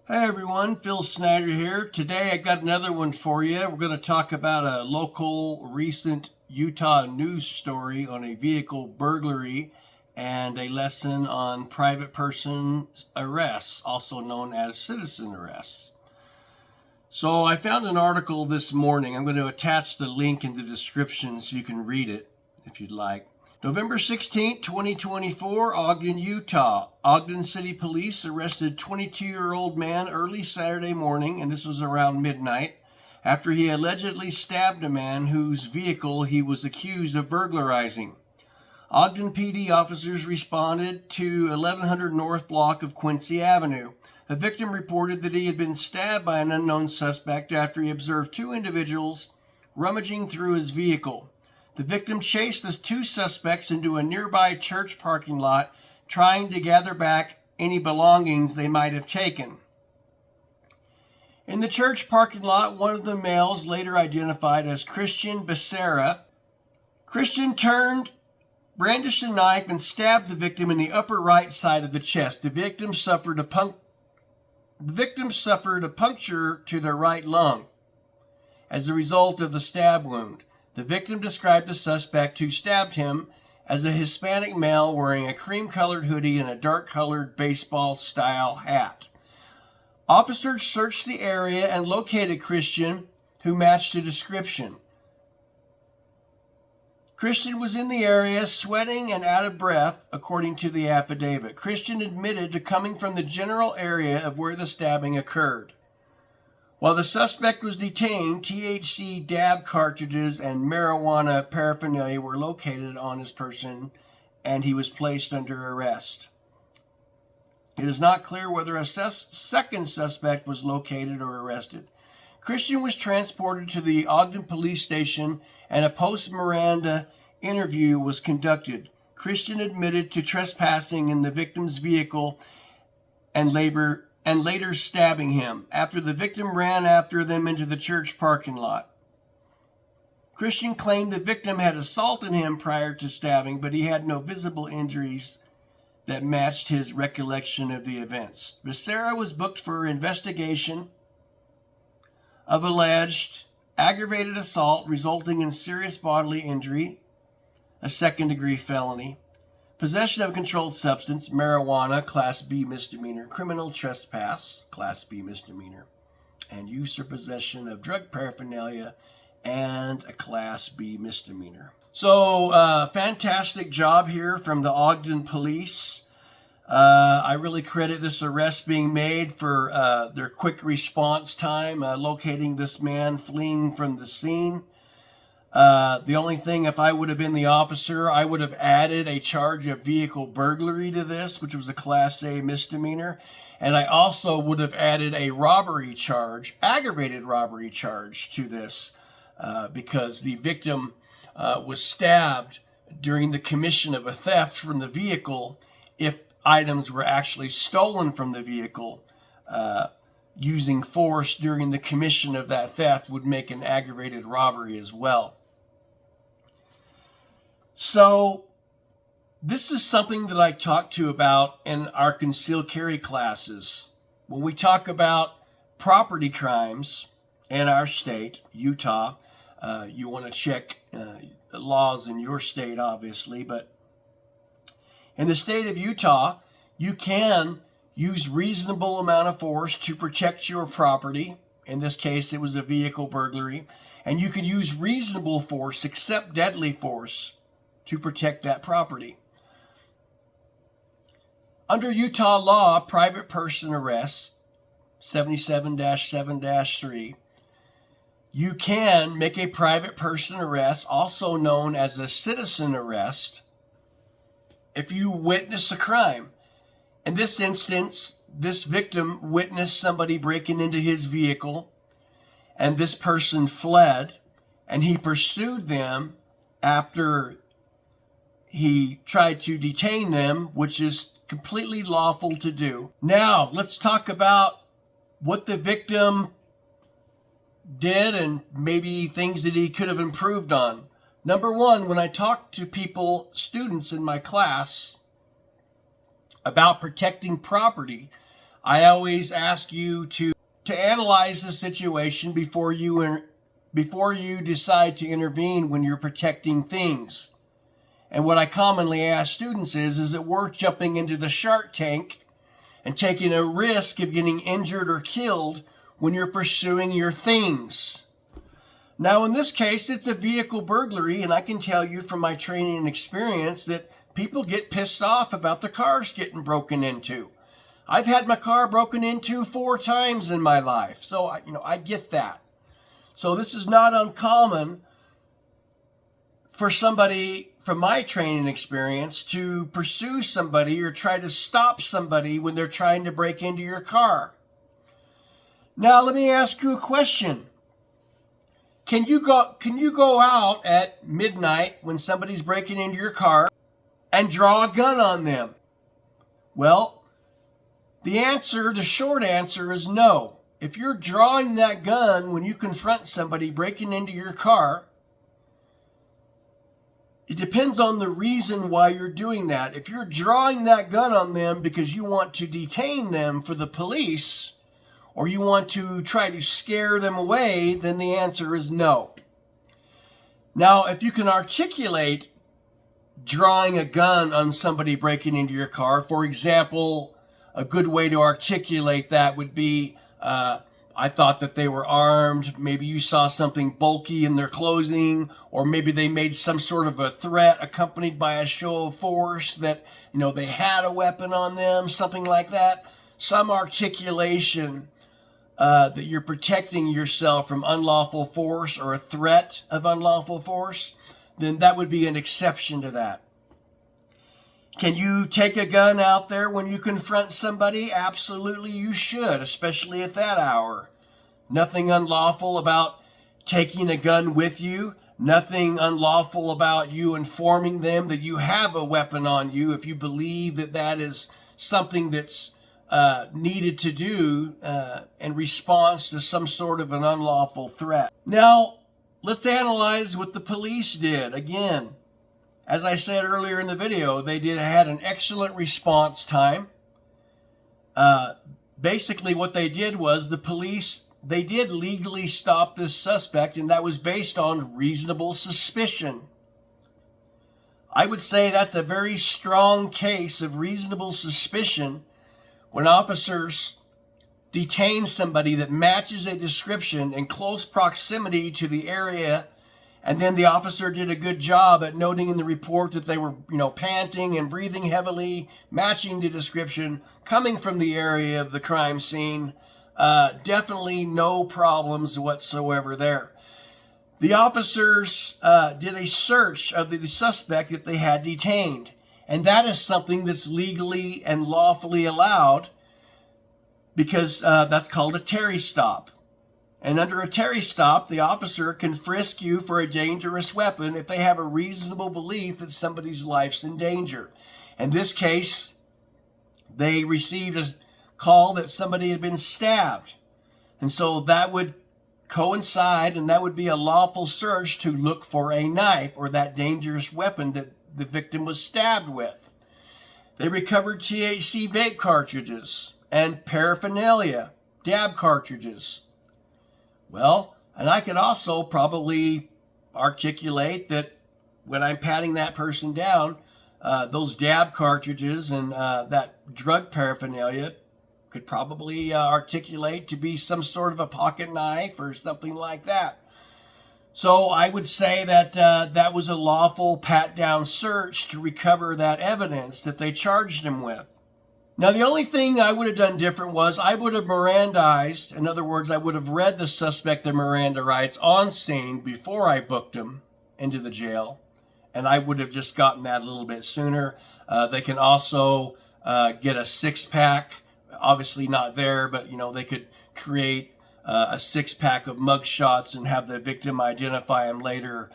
Hi everyone, Phil Snyder here. Today I got another one for you. We're going to talk about a local recent Utah news story on a vehicle burglary and a lesson on private person arrests, also known as citizen arrests. So I found an article this morning. I'm going to attach the link in the description so you can read it if you'd like. November 16, 2024, Ogden, Utah. Ogden City Police arrested 22-year-old man early Saturday morning, and this was around midnight, after he allegedly stabbed a man whose vehicle he was accused of burglarizing. Ogden PD officers responded to 1100 North block of Quincy Avenue. The victim reported that he had been stabbed by an unknown suspect after he observed two individuals rummaging through his vehicle. The victim chased the two suspects into a nearby church parking lot, trying to gather back any belongings they might have taken. In the church parking lot, one of the males, later identified as Christian Becerra, Christian turned, brandished a knife, and stabbed the victim in the upper right side of the chest. The victim suffered a puncture to their right lung as a result of the stab wound. The victim described the suspect who stabbed him as a Hispanic male wearing a cream-colored hoodie and a dark-colored baseball-style hat. Officers searched the area and located Christian, who matched the description. Christian was in the area, sweating and out of breath, according to the affidavit. Christian admitted to coming from the general area of where the stabbing occurred. While the suspect was detained, THC dab cartridges and marijuana paraphernalia were located on his person, and he was placed under arrest. It is not clear whether a second suspect was located or arrested. Christian was transported to the Ogden police station, and a post-Miranda interview was conducted. Christian admitted to trespassing in the victim's vehicle and later stabbing him after the victim ran after them into the church parking lot. Christian claimed the victim had assaulted him prior to stabbing, but he had no visible injuries that matched his recollection of the events. Becerra was booked for investigation of alleged aggravated assault resulting in serious bodily injury, a second-degree felony, possession of a controlled substance, marijuana, Class B misdemeanor, criminal trespass, Class B misdemeanor, and use or possession of drug paraphernalia, and a Class B misdemeanor. So, fantastic job here from the Ogden police. I really credit this arrest being made for their quick response time, locating this man fleeing from the scene. The only thing, if I would have been the officer, I would have added a charge of vehicle burglary to this, which was a Class A misdemeanor. And I also would have added a robbery charge, aggravated robbery charge to this, because the victim was stabbed during the commission of a theft from the vehicle. If items were actually stolen from the vehicle, using force during the commission of that theft would make an aggravated robbery as well. So this is something that I talk about in our concealed carry classes. When we talk about property crimes in our state, Utah, you want to check the laws in your state, obviously, but in the state of Utah, you can use reasonable amount of force to protect your property. In this case, it was a vehicle burglary. And you can use reasonable force, except deadly force, to protect that property. Under Utah law, private person arrest, 77-7-3, you can make a private person arrest, also known as a citizen arrest, if you witness a crime. In this instance, this victim witnessed somebody breaking into his vehicle, and this person fled, and he pursued them after he tried to detain them, which is completely lawful to do. Now, let's talk about what the victim did and maybe things that he could have improved on. Number one, when I talk to people, students in my class, about protecting property, I always ask you to analyze the situation before you decide to intervene when you're protecting things. And what I commonly ask students is it worth jumping into the shark tank and taking a risk of getting injured or killed when you're pursuing your things? Now, in this case, it's a vehicle burglary, and I can tell you from my training and experience that people get pissed off about the cars getting broken into. I've had my car broken into 4 times in my life, so I get that. So this is not uncommon for somebody from my training experience to pursue somebody or try to stop somebody when they're trying to break into your car. Now, let me ask you a question. Can you go out at midnight when somebody's breaking into your car and draw a gun on them? Well, the short answer is no. If you're drawing that gun when you confront somebody breaking into your car, it depends on the reason why you're doing that. If you're drawing that gun on them because you want to detain them for the police, or you want to try to scare them away, then the answer is no. Now, if you can articulate drawing a gun on somebody breaking into your car, for example, a good way to articulate that would be, I thought that they were armed. Maybe you saw something bulky in their clothing, or maybe they made some sort of a threat accompanied by a show of force that, they had a weapon on them, something like that. Some articulation that you're protecting yourself from unlawful force or a threat of unlawful force, then that would be an exception to that. Can you take a gun out there when you confront somebody? Absolutely you should, especially at that hour. Nothing unlawful about taking a gun with you. Nothing unlawful about you informing them that you have a weapon on you if you believe that that is something that's needed to do in response to some sort of an unlawful threat. Now, let's analyze what the police did. Again, as I said earlier in the video, they had an excellent response time. Basically, what they did was they did legally stop this suspect, and that was based on reasonable suspicion. I would say that's a very strong case of reasonable suspicion when officers detain somebody that matches a description in close proximity to the area, and then the officer did a good job at noting in the report that they were, panting and breathing heavily, matching the description, coming from the area of the crime scene. Definitely no problems whatsoever there. The officers did a search of the suspect that they had detained, and that is something that's legally and lawfully allowed because that's called a Terry stop. And under a Terry stop, the officer can frisk you for a dangerous weapon if they have a reasonable belief that somebody's life's in danger. In this case, they received a call that somebody had been stabbed. And so that would coincide, and that would be a lawful search to look for a knife or that dangerous weapon that the victim was stabbed with. They recovered THC vape cartridges and paraphernalia, dab cartridges. Well, and I could also probably articulate that when I'm patting that person down, those dab cartridges and that drug paraphernalia could probably articulate to be some sort of a pocket knife or something like that. So I would say that that was a lawful pat-down search to recover that evidence that they charged him with. Now, the only thing I would have done different was I would have Mirandized. In other words, I would have read the suspect the Miranda rights on scene before I booked him into the jail, and I would have just gotten that a little bit sooner. They can also get a 6-pack. Obviously not there, but, they could create a 6-pack of mugshots and have the victim identify him later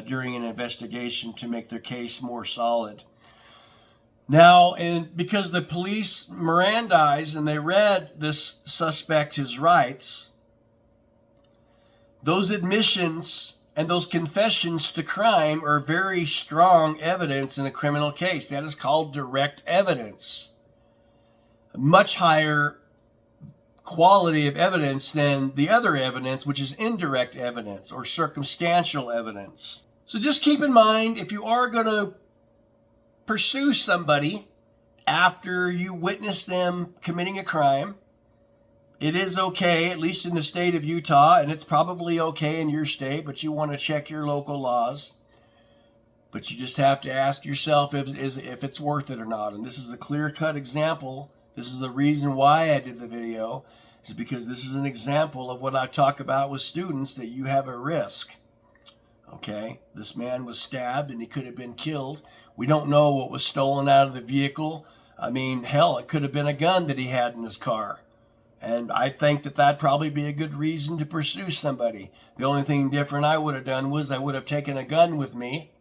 during an investigation to make their case more solid. Now, because the police Mirandized and they read this suspect his rights, those admissions and those confessions to crime are very strong evidence in a criminal case. That is called direct evidence. Much higher quality of evidence than the other evidence, which is indirect evidence or circumstantial evidence. So just keep in mind, if you are going to pursue somebody after you witness them committing a crime, it is okay, at least in the state of Utah, and it's probably okay in your state, but you want to check your local laws. But you just have to ask yourself if it's worth it or not. And this is a clear-cut example. This is the reason why I did the video, is because this is an example of what I talk about with students, that you have a risk. Okay, this man was stabbed and he could have been killed. We don't know what was stolen out of the vehicle. I mean, hell, it could have been a gun that he had in his car. And I think that that'd probably be a good reason to pursue somebody. The only thing different I would have done was I would have taken a gun with me.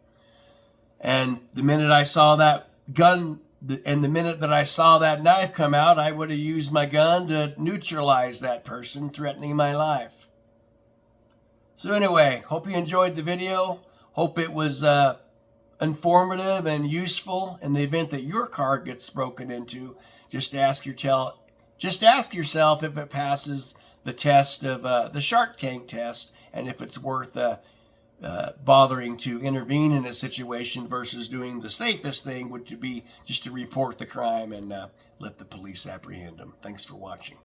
And the minute I saw that gun, and the minute that I saw that knife come out, I would have used my gun to neutralize that person threatening my life. So anyway, hope you enjoyed the video. Hope it was informative and useful. In the event that your car gets broken into, just ask yourself if it passes the test of the Shark Tank test, and if it's worth bothering to intervene in a situation versus doing the safest thing, which would be just to report the crime and let the police apprehend them. Thanks for watching.